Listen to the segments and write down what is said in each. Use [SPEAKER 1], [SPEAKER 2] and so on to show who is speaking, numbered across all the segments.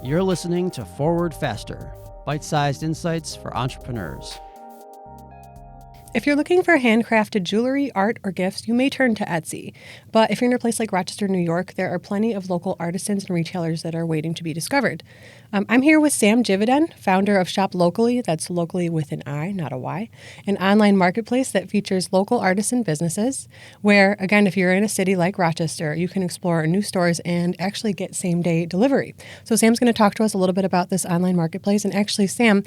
[SPEAKER 1] You're listening to Forward Faster, bite-sized insights for entrepreneurs.
[SPEAKER 2] If you're looking for handcrafted jewelry, art, or gifts, you may turn to Etsy. But if you're in a place like Rochester, New York, there are plenty of local artisans and retailers that are waiting to be discovered. I'm here with Sam Jividen, founder of ShopLocalli, that's locally with an I, not a Y, an online marketplace that features local artisan businesses, where, again, if you're in a city like Rochester, you can explore new stores and actually get same-day delivery. So Sam's going to talk to us a little bit about this online marketplace. And actually, Sam,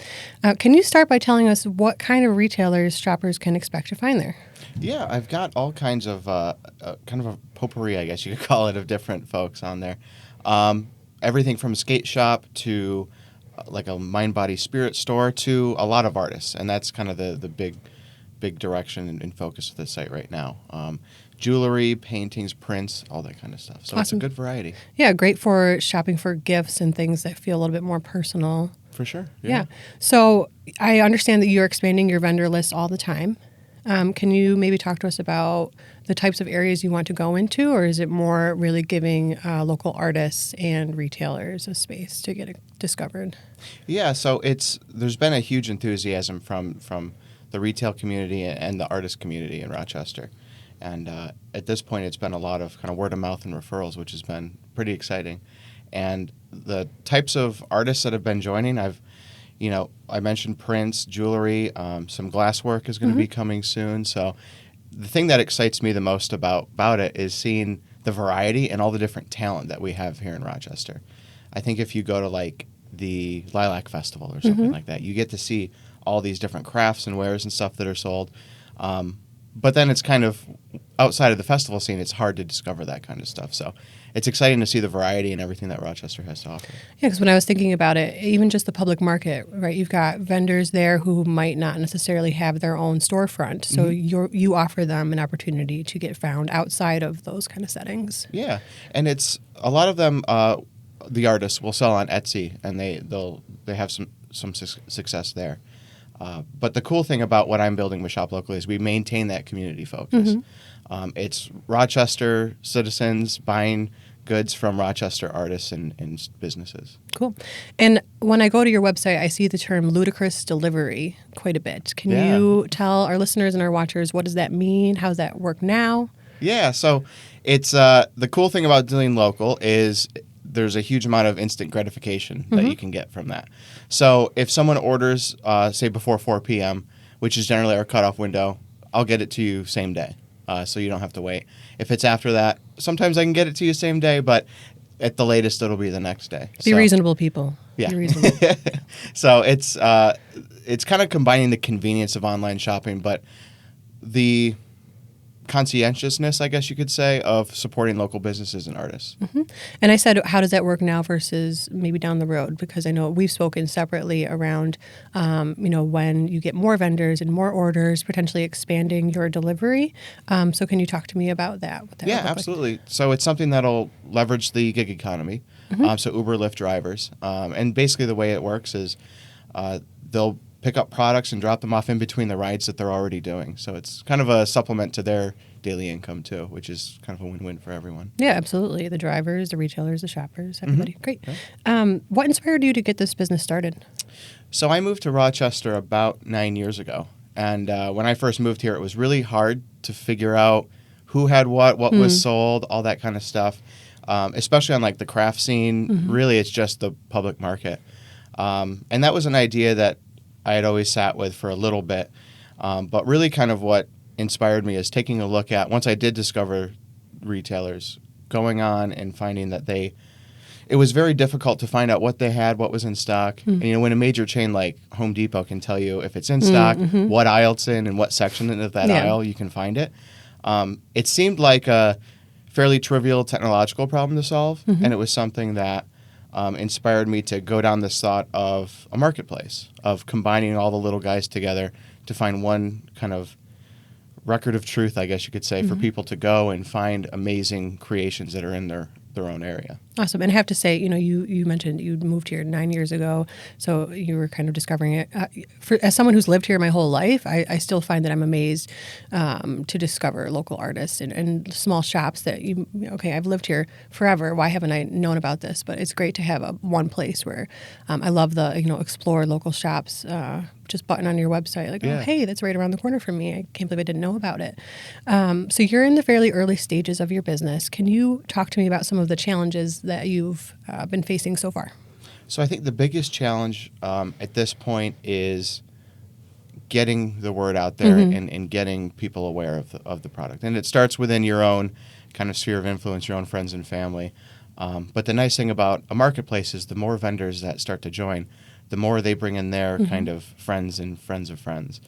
[SPEAKER 2] can you start by telling us what kind of retailers shoppers can expect to find there?
[SPEAKER 3] Yeah, I've got all kinds of kind of a potpourri, I guess you could call it, of different folks on there. Everything from a skate shop to like a mind, body, spirit store to a lot of artists, and that's kind of the big direction and focus of the site right now. Jewelry, paintings, prints, all that kind of stuff. So Awesome. It's a good variety.
[SPEAKER 2] Yeah, great for shopping for gifts and things that feel a little bit more personal.
[SPEAKER 3] For sure.
[SPEAKER 2] Yeah. So I understand that you're expanding your vendor list all the time. Can you maybe talk to us about the types of areas you want to go into, or is it more really giving local artists and retailers a space to get discovered?
[SPEAKER 3] Yeah, so there's been a huge enthusiasm from the retail community and the artist community in Rochester. And at this point, it's been a lot of kind of word of mouth and referrals, which has been pretty exciting. And the types of artists that have been joining, I mentioned prints, jewelry, some glasswork is going to be coming soon. So the thing that excites me the most about it is seeing the variety and all the different talent that we have here in Rochester. I think if you go to like the Lilac Festival or something like that, you get to see all these different crafts and wares and stuff that are sold. But then it's kind of outside of the festival scene, it's hard to discover that kind of stuff. So it's exciting to see the variety and everything that Rochester has to offer.
[SPEAKER 2] Yeah, because when I was thinking about it, even just the public market, right? You've got vendors there who might not necessarily have their own storefront. So you offer them an opportunity to get found outside of those kind of settings.
[SPEAKER 3] Yeah, and it's a lot of them, the artists will sell on Etsy, and they have some success there. But the cool thing about what I'm building with ShopLocalli is we maintain that community focus. It's Rochester citizens buying goods from Rochester artists and businesses.
[SPEAKER 2] Cool. And when I go to your website, I see the term ludicrous delivery quite a bit. Can you tell our listeners and our watchers, what does that mean? How does that work now?
[SPEAKER 3] Yeah, so it's the cool thing about doing local is there's a huge amount of instant gratification that you can get from that. So if someone orders, say before 4 p.m., which is generally our cutoff window, I'll get it to you same day, so you don't have to wait. If it's after that, sometimes I can get it to you same day, but at the latest, it'll be the next day.
[SPEAKER 2] Be reasonable, people.
[SPEAKER 3] Yeah.
[SPEAKER 2] Be reasonable.
[SPEAKER 3] So it's kind of combining the convenience of online shopping, but the conscientiousness, I guess you could say, of supporting local businesses and artists.
[SPEAKER 2] And I said, how does that work now versus maybe down the road? Because I know we've spoken separately around, when you get more vendors and more orders, potentially expanding your delivery. So can you talk to me about that?
[SPEAKER 3] Yeah, absolutely. So it's something that'll leverage the gig economy. So Uber, Lyft drivers. And basically the way it works is they'll pick up products and drop them off in between the rides that they're already doing. So it's kind of a supplement to their daily income too, which is kind of a win-win for everyone.
[SPEAKER 2] Yeah, absolutely. The drivers, the retailers, the shoppers, everybody. Great. Yeah. What inspired you to get this business started?
[SPEAKER 3] So I moved to Rochester about 9 years ago. And when I first moved here, it was really hard to figure out who had what was sold, all that kind of stuff. Especially on like the craft scene, really it's just the public market. And that was an idea that I had always sat with for a little bit. But really kind of what inspired me is taking a look at, once I did discover retailers, going on and finding that it was very difficult to find out what they had, what was in stock. And when a major chain like Home Depot can tell you if it's in stock, what aisle it's in, and what section of that aisle you can find it, it seemed like a fairly trivial technological problem to solve. And it was something that inspired me to go down this thought of a marketplace, of combining all the little guys together to find one kind of record of truth, I guess you could say, for people to go and find amazing creations that are in their their own area.
[SPEAKER 2] Awesome. And I have to say, you mentioned you moved here 9 years ago, so you were kind of discovering it. As someone who's lived here my whole life, I still find that I'm amazed to discover local artists and small shops that I've lived here forever. Why haven't I known about this? But it's great to have one place where I love the, explore local shops, just button on your website, like,
[SPEAKER 3] Yeah.
[SPEAKER 2] oh, hey, that's right around the corner from me. I can't believe I didn't know about it. So you're in the fairly early stages of your business. Can you talk to me about some of the challenges that you've been facing so far?
[SPEAKER 3] So I think the biggest challenge at this point is getting the word out there and getting people aware of the product. And it starts within your own kind of sphere of influence, your own friends and family. But the nice thing about a marketplace is the more vendors that start to join, the more they bring in their kind of friends and friends of friends.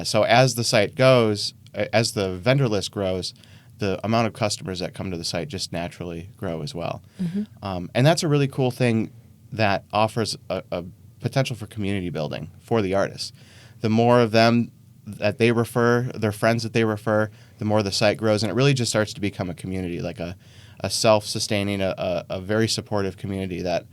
[SPEAKER 3] So as the site goes, as the vendor list grows, the amount of customers that come to the site just naturally grow as well. And that's a really cool thing that offers a potential for community building for the artists. The more of them that they refer, their friends that they refer, the more the site grows. And it really just starts to become a community, like a self-sustaining, a very supportive community that,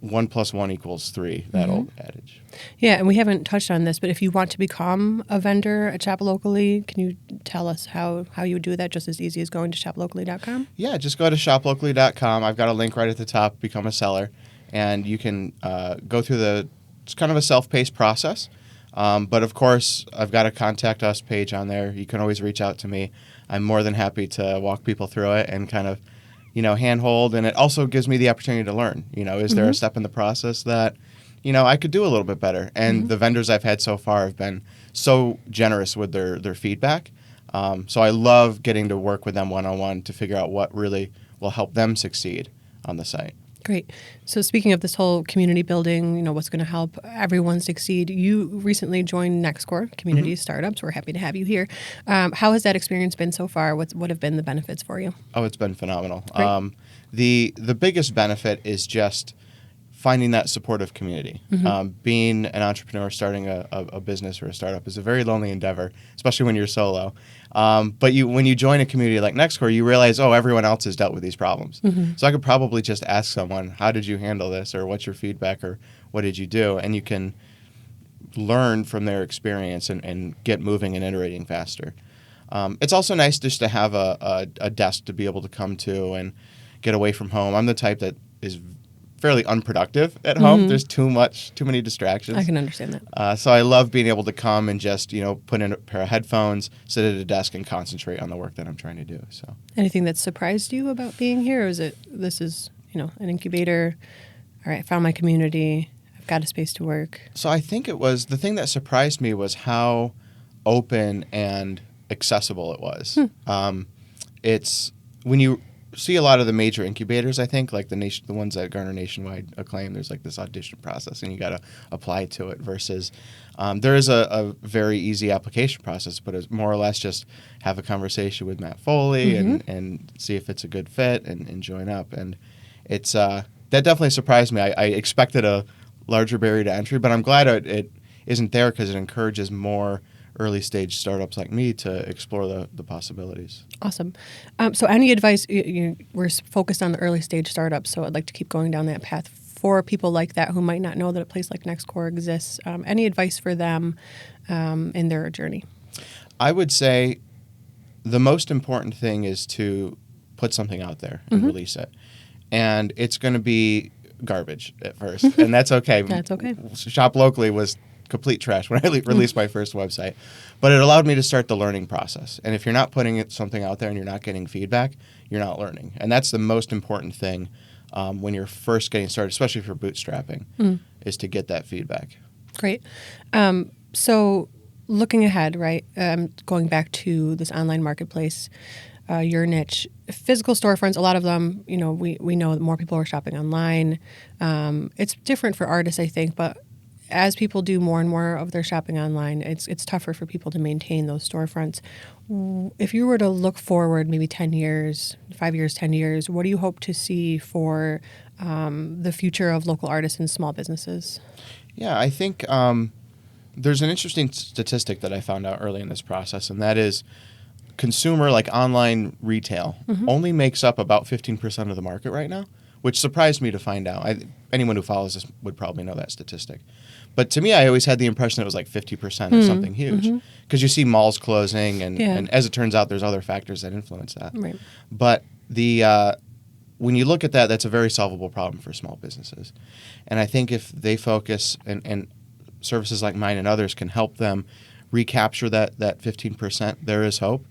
[SPEAKER 3] 1 + 1 = 3, that old adage.
[SPEAKER 2] Yeah, and we haven't touched on this, but if you want to become a vendor at ShopLocalli, can you tell us how you would do that, just as easy as going to shoplocalli.com?
[SPEAKER 3] Yeah, just go to shoplocalli.com. I've got a link right at the top, become a seller, and you can go through it's kind of a self-paced process. But of course, I've got a contact us page on there. You can always reach out to me. I'm more than happy to walk people through it and kind of, handhold. And it also gives me the opportunity to learn. Is there a step in the process that, I could do a little bit better? And the vendors I've had so far have been so generous with their feedback. So I love getting to work with them one-on-one to figure out what really will help them succeed on the site.
[SPEAKER 2] Great. So speaking of this whole community building, what's going to help everyone succeed, you recently joined NextCorps Community Startups. We're happy to have you here. How has that experience been so far? What have been the benefits for you?
[SPEAKER 3] Oh, it's been phenomenal.
[SPEAKER 2] Great.
[SPEAKER 3] The biggest benefit is just finding that supportive community. Being an entrepreneur, starting a business or a startup is a very lonely endeavor, especially when you're solo. But when you join a community like NextCorps, you realize, everyone else has dealt with these problems. So I could probably just ask someone, how did you handle this? Or what's your feedback? Or what did you do? And you can learn from their experience and get moving and iterating faster. It's also nice just to have a desk to be able to come to and get away from home. I'm the type that is fairly unproductive at home. There's too many distractions.
[SPEAKER 2] I can understand that.
[SPEAKER 3] So I love being able to come and just, put in a pair of headphones, sit at a desk and concentrate on the work that I'm trying to do. So
[SPEAKER 2] Anything that surprised you about being here? Or is this is an incubator? All right, I found my community. I've got a space to work.
[SPEAKER 3] So I think the thing that surprised me was how open and accessible it was. It's when you see a lot of the major incubators, I think, like the ones that garner nationwide acclaim, there's like this audition process and you got to apply to it versus there is a very easy application process, but it's more or less just have a conversation with Matt Foley and see if it's a good fit and join up. And it's that definitely surprised me. I expected a larger barrier to entry, but I'm glad it isn't there because it encourages more early stage startups like me to explore the possibilities.
[SPEAKER 2] Awesome. So any advice, we're focused on the early stage startups, so I'd like to keep going down that path for people like that who might not know that a place like NextCorps exists. Any advice for them in their journey?
[SPEAKER 3] I would say the most important thing is to put something out there and release it. And it's going to be garbage at first, and that's okay.
[SPEAKER 2] That's okay.
[SPEAKER 3] ShopLocalli was complete trash when I released my first website, but it allowed me to start the learning process. And if you're not putting something out there and you're not getting feedback, you're not learning. And that's the most important thing when you're first getting started, especially if you're bootstrapping, is to get that feedback.
[SPEAKER 2] Great. So looking ahead, right, going back to this online marketplace, your niche, physical storefronts, a lot of them, we know that more people are shopping online. It's different for artists, I think, but as people do more and more of their shopping online, it's tougher for people to maintain those storefronts. If you were to look forward maybe 10 years, 5 years, 10 years, what do you hope to see for the future of local artists and small businesses?
[SPEAKER 3] Yeah, I think there's an interesting statistic that I found out early in this process, and that is consumer, like online retail, only makes up about 15% of the market right now, which surprised me to find out. Anyone who follows this would probably know that statistic. But to me, I always had the impression it was like 50% or something huge, because you see malls closing, and as it turns out, there's other factors that influence that.
[SPEAKER 2] Right.
[SPEAKER 3] But when you look at that, that's a very solvable problem for small businesses. And I think if they focus, and services like mine and others can help them recapture that 15%, there is hope.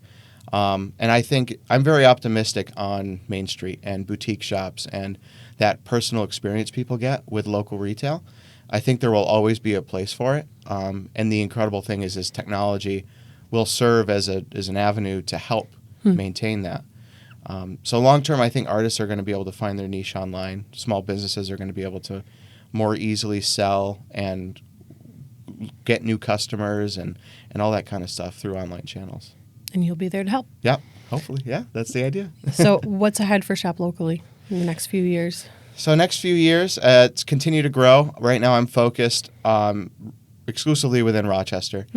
[SPEAKER 3] And I think I'm very optimistic on Main Street and boutique shops and that personal experience people get with local retail. I think there will always be a place for it. And the incredible thing is technology will serve as an avenue to help maintain that. So long term, I think artists are going to be able to find their niche online. Small businesses are going to be able to more easily sell and get new customers and all that kind of stuff through online channels.
[SPEAKER 2] And you'll be there to help.
[SPEAKER 3] Yeah, hopefully. Yeah, that's the idea.
[SPEAKER 2] So what's ahead for Shop Locally in the next few years?
[SPEAKER 3] So next few years, it's continue to grow. Right now I'm focused exclusively within Rochester.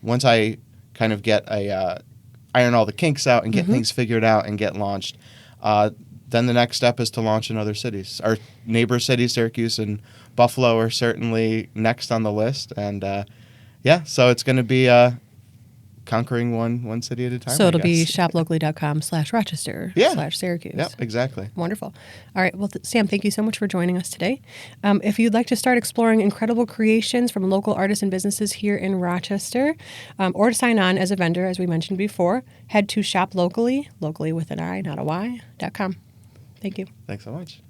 [SPEAKER 3] Once I kind of get iron all the kinks out and get things figured out and get launched, then the next step is to launch in other cities. Our neighbor cities, Syracuse and Buffalo, are certainly next on the list. And so it's going to be conquering one city at a time.
[SPEAKER 2] So it'll be shoplocally.com/Rochester/Syracuse.
[SPEAKER 3] Yep, exactly.
[SPEAKER 2] Wonderful. All right. Well, Sam, thank you so much for joining us today. If you'd like to start exploring incredible creations from local artists and businesses here in Rochester, or to sign on as a vendor, as we mentioned before, head to ShopLocalli, locally with an I, not a Y.com. Thank you.
[SPEAKER 3] Thanks so much.